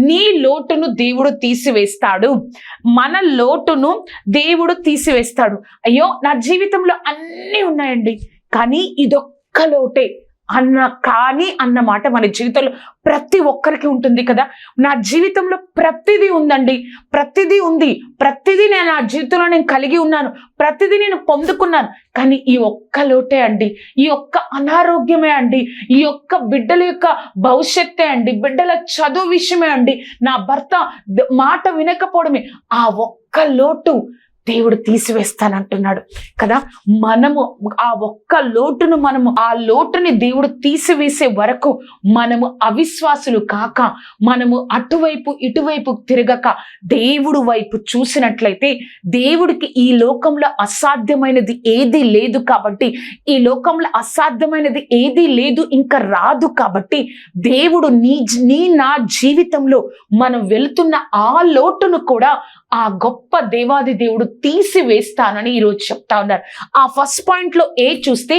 నీ లోటును దేవుడు తీసివేస్తాడు. మన లోటును దేవుడు తీసివేస్తాడు. అయ్యో నా జీవితంలో అన్నీ ఉన్నాయండి, కానీ ఇదొక్క లోటే అన్న మాట మన జీవితంలో ప్రతి ఒక్కరికి ఉంటుంది కదా. నా జీవితంలో ప్రతిదీ ఉందండి, ప్రతిదీ ఉంది, ప్రతిదీ నేను నా జీవితంలో నేను కలిగి ఉన్నాను, ప్రతిదీ నేను పొందుకున్నాను, కానీ ఈ ఒక్క లోటే అండి, ఈ ఒక్క అనారోగ్యమే అండి, ఈ ఒక్క బిడ్డల యొక్క భవిష్యత్తే అండి, బిడ్డల చదువు విషయమే అండి, నా భర్త మాట వినకపోవడమే, ఆ ఒక్క లోటు దేవుడు తీసివేస్తానంటున్నాడు కదా. మనము ఆ ఒక్క లోటును ఆ లోటుని దేవుడు తీసివేసే వరకు మనము అవిశ్వాసులు కాక, మనము అటువైపు ఇటువైపు తిరగక దేవుడు వైపు చూసినట్లయితే, దేవుడికి ఈ లోకంలో అసాధ్యమైనది ఏదీ లేదు కాబట్టి, ఈ లోకంలో అసాధ్యమైనది ఏదీ లేదు, ఇంకా రాదు కాబట్టి, దేవుడు నా జీవితంలో మనం వెళుతున్న ఆ లోటును కూడా ఆ గొప్ప దేవాది దేవుడు తీసివేస్తానని ఈరోజు చెప్తా ఉన్నారు. ఆ ఫస్ట్ పాయింట్ లో చూస్తే,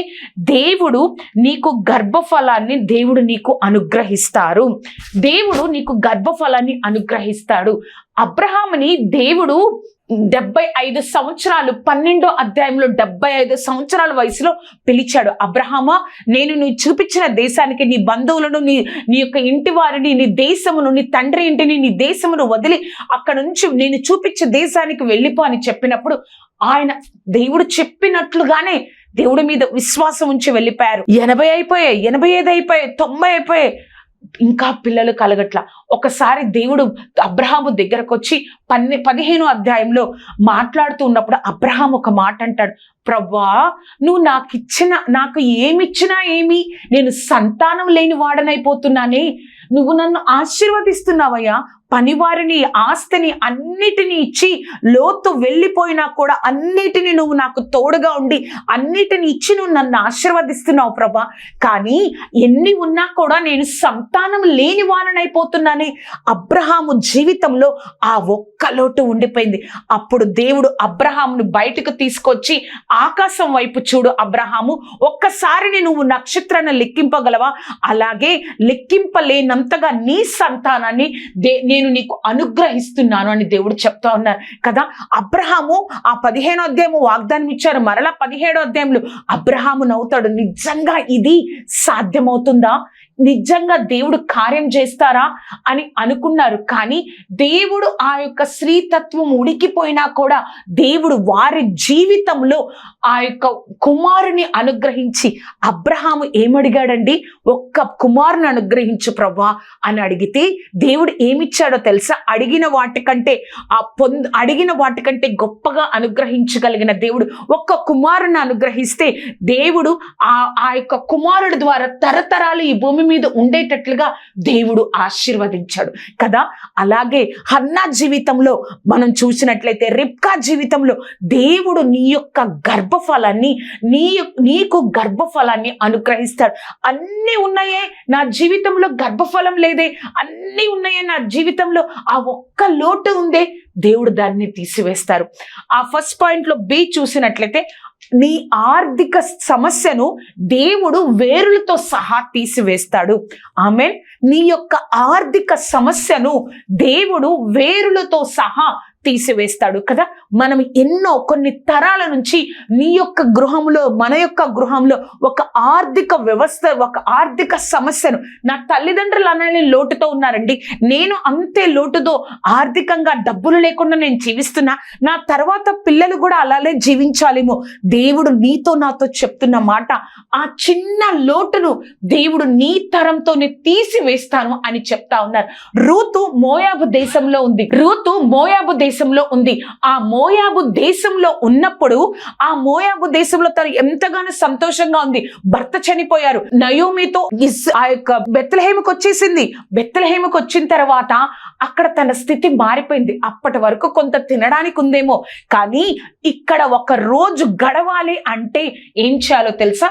దేవుడు నీకు గర్భఫలాన్ని దేవుడు నీకు అనుగ్రహిస్తారు. దేవుడు నీకు గర్భఫలాన్ని అనుగ్రహిస్తాడు. అబ్రహాముని దేవుడు 75 సంవత్సరాలు 12వ అధ్యాయంలో 75 సంవత్సరాల వయసులో పిలిచాడు. అబ్రహామా, నేను నువ్వు చూపించిన దేశానికి నీ బంధువులను, నీ యొక్క ఇంటి వారిని, నీ దేశమును, నీ తండ్రి ఇంటిని, నీ దేశమును వదిలి అక్కడ నుంచి నేను చూపించే దేశానికి వెళ్ళిపో అని చెప్పినప్పుడు, ఆయన దేవుడు చెప్పినట్లుగానే దేవుడి మీద విశ్వాసం ఉంచి వెళ్ళిపోయారు. 80 అయిపోయాయి, 85 అయిపోయాయి, 90 అయిపోయాయి, ఇంకా పిల్లలు కలగట్ల. ఒకసారి దేవుడు అబ్రహాము దగ్గరకు వచ్చి 15వ అధ్యాయంలో మాట్లాడుతూ ఉన్నప్పుడు అబ్రహాం ఒక మాట అంటాడు, ప్రభువా, నువ్వు నాకు ఏమిచ్చినా ఏమి, నేను సంతానం లేని వాడనైపోతున్నానే, నువ్వు నన్ను ఆశీర్వదిస్తున్నావయ్యా, పనివారిని, ఆస్తిని అన్నిటినీ ఇచ్చి, లోతు వెళ్ళిపోయినా కూడా అన్నిటిని నువ్వు నాకు తోడుగా ఉండి అన్నిటిని ఇచ్చి నువ్వు నన్ను ఆశీర్వదిస్తున్నావు ప్రభా, కానీ ఎన్ని ఉన్నా కూడా నేను సంతానం లేని వారనైపోతున్నానే. అబ్రహాము జీవితంలో ఆ ఒక్క లోటు ఉండిపోయింది. అప్పుడు దేవుడు అబ్రహామును బయటకు తీసుకొచ్చి, ఆకాశం వైపు చూడు అబ్రహాము, ఒక్కసారి నువ్వు నక్షత్రాన్ని లెక్కింపగలవా, అలాగే లెక్కింపలేనంతగా నీ సంతానాన్ని నేను నీకు అనుగ్రహిస్తున్నాను అని దేవుడు చెప్తా ఉన్నారు కదా. అబ్రహాము ఆ 15వ అధ్యాయము వాగ్దానం ఇచ్చారు, మరలా 17వ అధ్యాయంలో అబ్రహాము నవ్వుతాడు, నిజంగా ఇది సాధ్యమవుతుందా, నిజంగా దేవుడు కార్యం చేస్తారా అని అనుకున్నారు. కానీ దేవుడు ఆ యొక్క స్త్రీతత్వం ఉడికిపోయినా కూడా దేవుడు వారి జీవితంలో ఆ యొక్క కుమారుని అనుగ్రహించి, అబ్రహాము ఏమడిగాడండి, ఒక్క కుమారుని అనుగ్రహించు ప్రభా అని అడిగితే దేవుడు ఏమిచ్చాడో తెలుసా, అడిగిన వాటికంటే గొప్పగా అనుగ్రహించగలిగిన దేవుడు ఒక్క కుమారుని అనుగ్రహిస్తే, దేవుడు ఆ యొక్క కుమారుడి ద్వారా తరతరాలు ఈ భూమి మీద ఉండేటట్లుగా దేవుడు ఆశీర్వదించాడు కదా. అలాగే హన్నా జీవితంలో మనం చూసినట్లయితే, రిబ్కా జీవితంలో దేవుడు నీ యొక్క గర్భఫలాన్ని, నీకు గర్భఫలాన్ని అనుగ్రహిస్తాడు. అన్నీ ఉన్నాయే నా జీవితంలో, గర్భఫలం లేదే, అన్నీ ఉన్నాయే నా జీవితంలో, ఆ ఒక్క లోటు ఉందే, దేవుడు దాన్ని తీసివేస్తారు. ఆ ఫస్ట్ పాయింట్ లో బి చూసినట్లయితే, నీ ఆర్థిక సమస్యను దేవుడు వేరులతో సహా తీసివేస్తాడు. ఆమేన్. నీ యొక్క ఆర్థిక సమస్యను దేవుడు వేరులతో సహా తీసివేస్తాడు కదా. మనం కొన్ని తరాల నుంచి నీ యొక్క గృహంలో, మన యొక్క గృహంలో ఒక ఆర్థిక వ్యవస్థ, ఒక ఆర్థిక సమస్యను, నా తల్లిదండ్రులు అనే లోటుతో ఉన్నారండి, నేను అంతే లోటుతో ఆర్థికంగా డబ్బులు లేకుండా నేను జీవిస్తున్నా, నా తర్వాత పిల్లలు కూడా అలానే జీవించాలేమో. దేవుడు నీతో నాతో చెప్తున్న మాట, ఆ చిన్న లోటును దేవుడు నీ తరంతోనే తీసివేస్తాను అని చెప్తా ఉన్నారు. రూతు మోయాబు దేశంలో ఉంది. ఆ మోయాబు దేశంలో ఉన్నప్పుడు, ఆ మోయాబు దేశంలో తను ఎంతగానో సంతోషంగా ఉంది. భర్త చనిపోయారు, నయోమితో ఆ యొక్క బెత్లెహేముకు వచ్చేసింది. బెత్లెహేముకు వచ్చిన తర్వాత అక్కడ తన స్థితి మారిపోయింది. అప్పటి వరకు కొంత తినడానికి ఉందేమో, కానీ ఇక్కడ ఒక రోజు గడవాలి అంటే ఏం చేయాలో తెలుసా,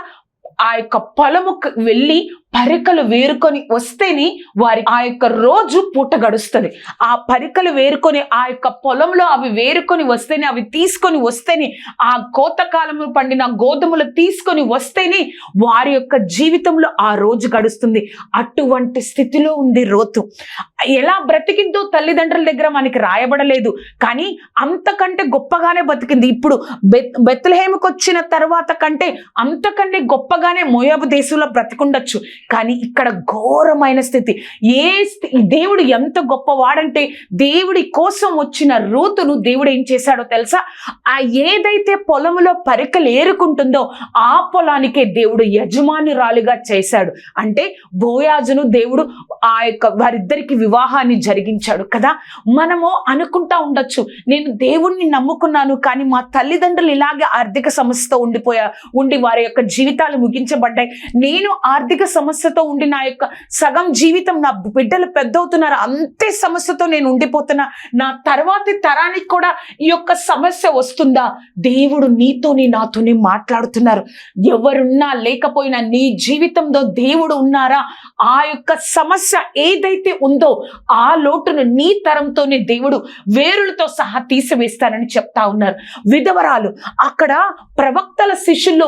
ఆ యొక్క పొలముకు వెళ్ళి పరికలు వేరుకొని వస్తేనే వారి ఆ యొక్క రోజు పూట గడుస్తుంది. ఆ పరికలు వేరుకొని ఆ యొక్క పొలంలో అవి వేరుకొని వస్తేనే, అవి తీసుకొని వస్తేనే, ఆ కోతకాలంలో పండిన గోధుమలు తీసుకొని వస్తేనే వారి యొక్క జీవితంలో ఆ రోజు గడుస్తుంది. అటువంటి స్థితిలో ఉంది లోతు. ఎలా బ్రతికిందో తల్లిదండ్రుల దగ్గర మనకి రాయబడలేదు, కానీ అంతకంటే గొప్పగానే బతికింది. ఇప్పుడు బెత్లెహేముకు వచ్చిన తర్వాత కంటే అంతకంటే గొప్పగానే మోయాబు దేశంలో బ్రతికుండొచ్చు. కానీ ఇక్కడ ఘోరమైన స్థితి. దేవుడు ఎంత గొప్పవాడంటే, దేవుడి కోసం వచ్చిన రూతును దేవుడు ఏం చేశాడో తెలుసా? ఆ ఏదైతే పొలంలో పరికలు ఏరుకుంటుందో ఆ పొలానికే దేవుడు యజమానురాలిగా చేశాడు. అంటే బోయాజును దేవుడు ఆ యొక్క వారిద్దరికి వివాహాన్ని జరిగించాడు కదా. మనము అనుకుంటా ఉండొచ్చు, నేను దేవుణ్ణి నమ్ముకున్నాను కానీ మా తల్లిదండ్రులు ఇలాగే ఆర్థిక సమస్యతో ఉండి వారి యొక్క జీవితాలు ముగించబడ్డాయి. నేను ఆర్థిక సమస్యతో ఉండి నా యొక్క సగం జీవితం, నా బిడ్డలు పెద్దవుతున్నారు, అంతే సమస్యతో నేను ఉండిపోతున్నా, నా తర్వాతి తరానికి కూడా ఈ యొక్క సమస్య వస్తుందా? దేవుడు నీతోని నాతోని మాట్లాడుతున్నారు. ఎవరున్నా లేకపోయినా నీ జీవితంలో దేవుడు ఉన్నారా? ఆ యొక్క సమస్య ఏదైతే ఉందో ఆ లోటును నీ తరంతోనే దేవుడు వేరులతో సహా తీసివేస్తానని చెప్తా ఉన్నారు. విధవరాలు, అక్కడ ప్రవక్తల శిష్యుల్లో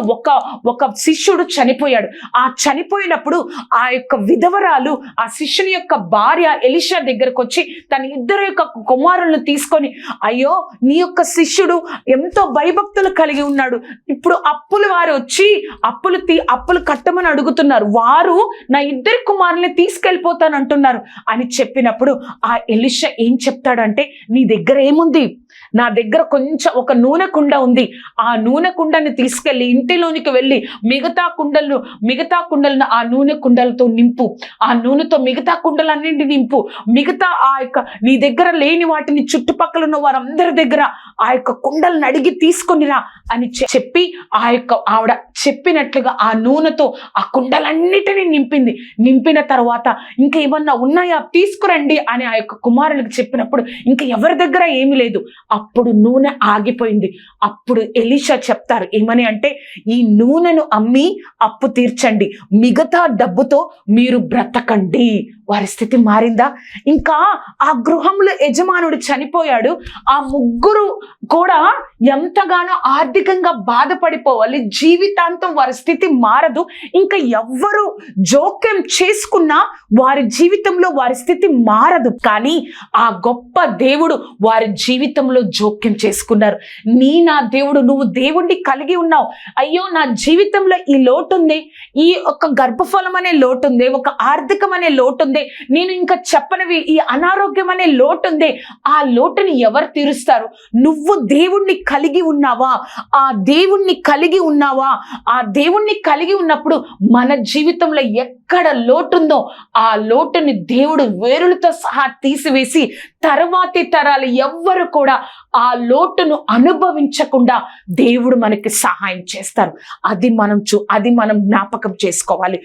ఒక శిష్యుడు చనిపోయాడు. ఆ చనిపోయినప్పుడు ఆ యొక్క విధవరాలు ఆ శిష్యుని యొక్క భార్య ఎలీషా దగ్గరకు వచ్చి తన ఇద్దరు యొక్క కుమారులను తీసుకొని, అయ్యో నీ యొక్క శిష్యుడు ఎంతో భయభక్తులు కలిగి ఉన్నాడు, ఇప్పుడు అప్పులు వారు వచ్చి అప్పులు కట్టమని అడుగుతున్నారు, వారు నా ఇద్దరు కుమారుల్ని తీసుకెళ్ళిపోతాను అంటున్నారు అని చెప్పినప్పుడు ఆ ఎలీషా ఏం చెప్తాడంటే, నీ దగ్గర ఏముంది? నా దగ్గర కొంచెం ఒక నూనె కుండ ఉంది, ఆ నూనె కుండని తీసుకెళ్ళి ఇంటిలోనికి వెళ్ళి మిగతా కుండలను ఆ నూనె కుండలతో నింపు, ఆ నూనెతో మిగతా కుండలన్నింటినీ నింపు, మిగతా ఆ యొక్క నీ దగ్గర లేని వాటిని చుట్టుపక్కల ఉన్న వారందరి దగ్గర ఆ యొక్క కుండలను అడిగి తీసుకొనిరా అని చెప్పి ఆ యొక్క ఆవిడ చెప్పినట్లుగా ఆ నూనెతో ఆ కుండలన్నిటినీ నింపిన తర్వాత ఇంకా ఏమన్నా ఉన్నాయా తీసుకురండి అని ఆ యొక్క కుమారులకు చెప్పినప్పుడు ఇంకా ఎవరి దగ్గర ఏమీ లేదు. అప్పుడు నూనె ఆగిపోయింది. అప్పుడు ఎలీషా చెప్తారు ఏమని అంటే, ఈ నూనెను అమ్మి అప్పు తీర్చండి, మిగతా డబ్బుతో మీరు బ్రతకండి. వారి స్థితి మారిందా? ఇంకా ఆ గృహంలో యజమానుడు చనిపోయాడు. ఆ ముగ్గురు కూడా ఎంతగానో ఆర్థికంగా బాధపడిపోవాలి, జీవితాంతం వారి స్థితి మారదు. ఇంకా ఎవ్వరు జోక్యం చేసుకున్నా వారి జీవితంలో వారి స్థితి మారదు. కానీ ఆ గొప్ప దేవుడు వారి జీవితంలో జోక్యం చేసుకున్నారు. నా దేవుడు, నువ్వు దేవుణ్ణి కలిగి ఉన్నావు. అయ్యో నా జీవితంలో ఈ లోటు ఉంది, ఈ ఒక గర్భఫలం అనే లోటు ఉంది, ఒక ఆర్థికం అనే లోటు ఉంది, నేను ఇంకా చెప్పనివి ఈ అనారోగ్యం అనే లోటు ఉంది, ఆ లోటుని ఎవరు తీరుస్తారు? నువ్వు దేవుణ్ణి కలిగి ఉన్నావా? ఆ దేవుణ్ణి కలిగి ఉన్నావా? ఆ దేవుణ్ణి కలిగి ఉన్నప్పుడు మన జీవితంలో ఎక్కడ లోటుందో ఆ లోటుని దేవుడు వేరులతో సహా తీసివేసి తర్వాతి తరాలు ఎవ్వరు కూడా ఆ లోటును అనుభవించకుండా దేవుడు మనకి సహాయం చేస్తారు. అది మనం జ్ఞాపకం చేసుకోవాలి.